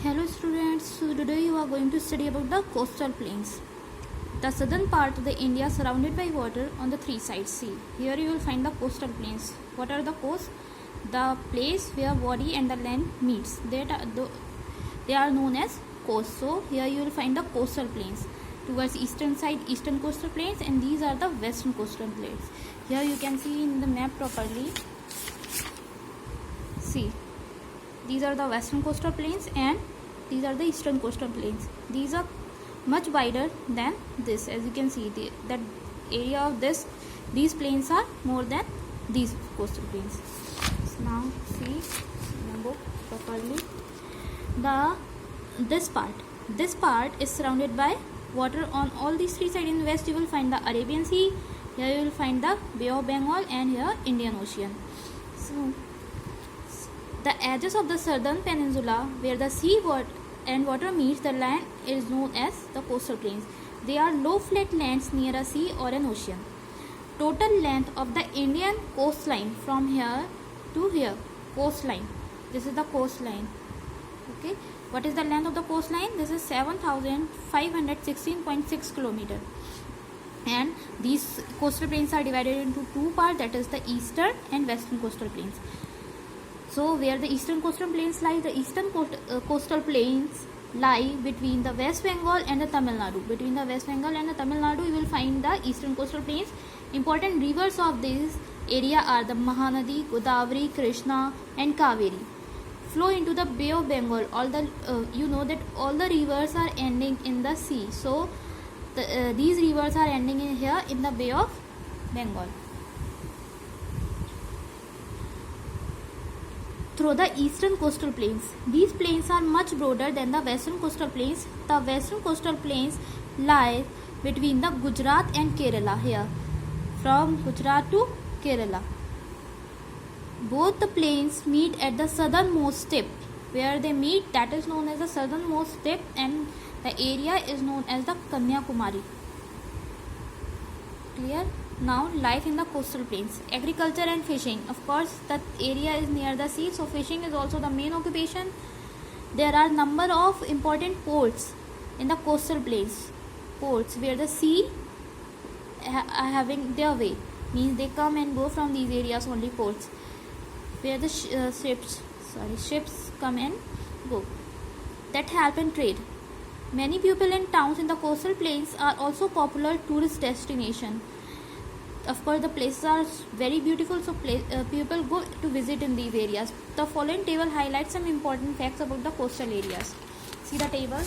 Hello students, so today you are going to study about the coastal plains. The southern part of the India surrounded by water on the three sides sea. Here you will find the coastal plains. What are the coasts? The place where body and the land meets. They are known as coasts. So here you will find the coastal plains. Towards eastern side, eastern coastal plains, and these are the western coastal plains. Here you can see in the map properly. See. These are the western coastal plains and these are the eastern coastal plains. These are much wider than this. As you can see, that area of these plains are more than these coastal plains. So now see in the book properly. This part is surrounded by water on all these three sides. In the west you will find the Arabian Sea. Here you will find the Bay of Bengal and here Indian Ocean. So the edges of the southern peninsula where the sea and water meets the land is known as the coastal plains. They are low flat lands near a sea or an ocean. Total length of the Indian coastline from here to here. Coastline. This is the coastline. Okay. What is the length of the coastline? This is 7,516.6 km. And these coastal plains are divided into two parts, that is the eastern and western coastal plains. So where the eastern coastal plains lie, the eastern coastal plains lie between the West Bengal and the Tamil Nadu. Between the West Bengal and the Tamil Nadu, you will find the eastern coastal plains. Important rivers of this area are the Mahanadi, Godavari, Krishna, and Kaveri. Flow into the Bay of Bengal. You know that all the rivers are ending in the sea. So these rivers are ending in here in the Bay of Bengal. Through the eastern coastal plains. These plains are much broader than the western coastal plains. The western coastal plains lie between the Gujarat and Kerala here. From Gujarat to Kerala. Both the plains meet at the southernmost tip. Where they meet, that is known as the southernmost tip, and the area is known as the Kanyakumari. Clear? Now life in the coastal plains. Agriculture and fishing. Of course, that area is near the sea, so fishing is also the main occupation. There are number of important ports in the coastal plains. Ports where the sea are having their way. Means they come and go from these areas, only ports. Where the ships come and go. That help in trade. Many people in towns in the coastal plains are also popular tourist destination. Of course, the places are very beautiful, so people go to visit in these areas. The following table highlights some important facts about the coastal areas. See the table.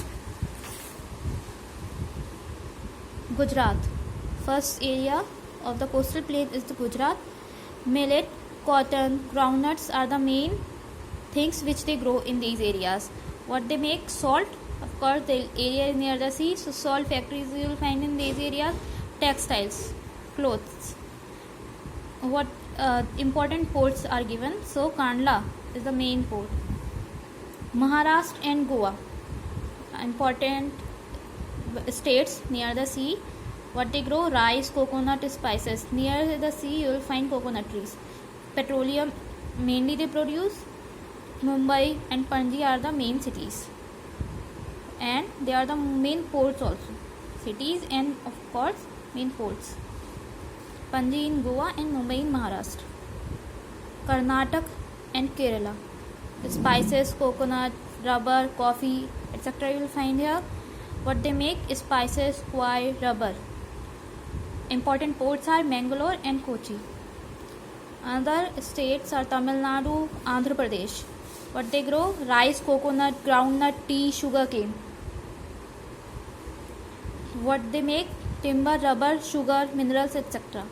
Gujarat. First area of the coastal plain is the Gujarat. Millet, cotton, groundnuts are the main things which they grow in these areas. What they make? Salt. Of course, the area is near the sea, so salt factories you will find in these areas. Textiles. Clothes. What important ports are given? So Kandla is the main port. Maharashtra and Goa, important states near the sea. What they grow? Rice, coconut, spices. Near the sea you will find coconut trees. Petroleum mainly they produce. Mumbai and Panji are the main cities, and they are the main ports also. Cities and of course main ports. Panji in Goa and Mumbai in Maharashtra. Karnataka and Kerala. Spices, coconut, rubber, coffee, etc. you will find here. What they make? Spices, coir, rubber. Important ports are Mangalore and Kochi. Other states are Tamil Nadu, Andhra Pradesh. What they grow? Rice, coconut, groundnut, tea, sugarcane. What they make? Timber, rubber, sugar, minerals, etc.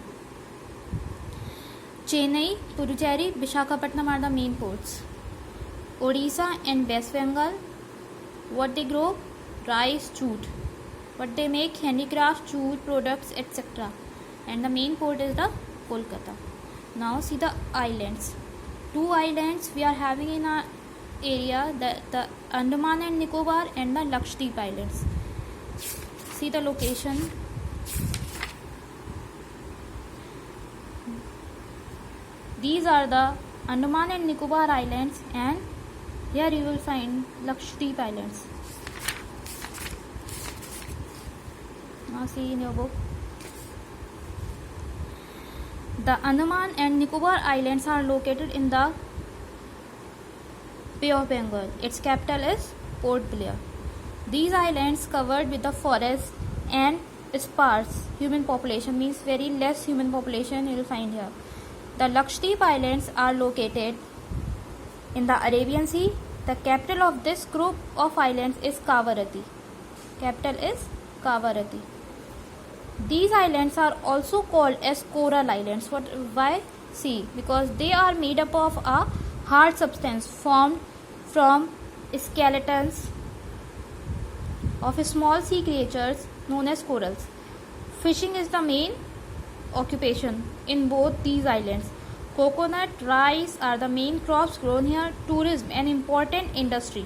Chennai, Puducherry, Visakhapatnam are the main ports. Odisha and West Bengal. What they grow? Rice, jute. What they make? Handicraft, jute products, etc. And the main port is the Kolkata. Now see the islands. Two islands we are having in our area, the Andaman and Nicobar and the Lakshadweep Islands. See the location. These are the Andaman and Nicobar Islands, and Here you will find Lakshadweep Islands. Now see in your book. The Andaman and Nicobar Islands are located in the Bay of Bengal. Its capital is Port Blair. These islands covered with the forest and sparse human population, means very less human population you will find here. The Lakshadweep Islands are located in the Arabian Sea. The capital of this group of islands is Kavarati. Capital is Kavarati. These islands are also called as coral islands. Why? See, because they are made up of a hard substance formed from skeletons of small sea creatures known as corals. Fishing is the main occupation in both these islands. Coconut, rice are the main crops grown here. Tourism, an important industry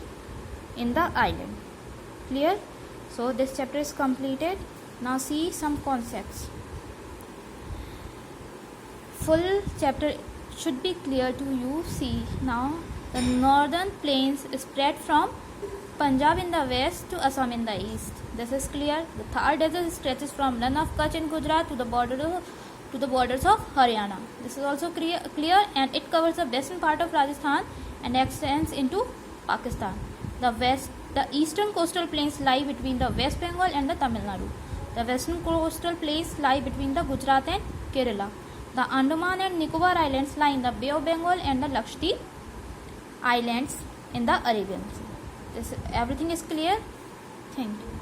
in the island. Clear? So this chapter is completed. Now see some concepts. Full chapter should be clear to you. See now, the northern plains spread from Punjab in the west to Assam in the east. This is clear. The Thar Desert stretches from Rann of Kutch in Gujarat to the borders of Haryana. This is also clear, and it covers the western part of Rajasthan and extends into Pakistan. The eastern coastal plains lie between the West Bengal and the Tamil Nadu. The western coastal plains lie between the Gujarat and Kerala. The Andaman and Nicobar Islands lie in the Bay of Bengal and the Lakshadweep Islands in the Arabian Sea. Everything is clear. Thank you.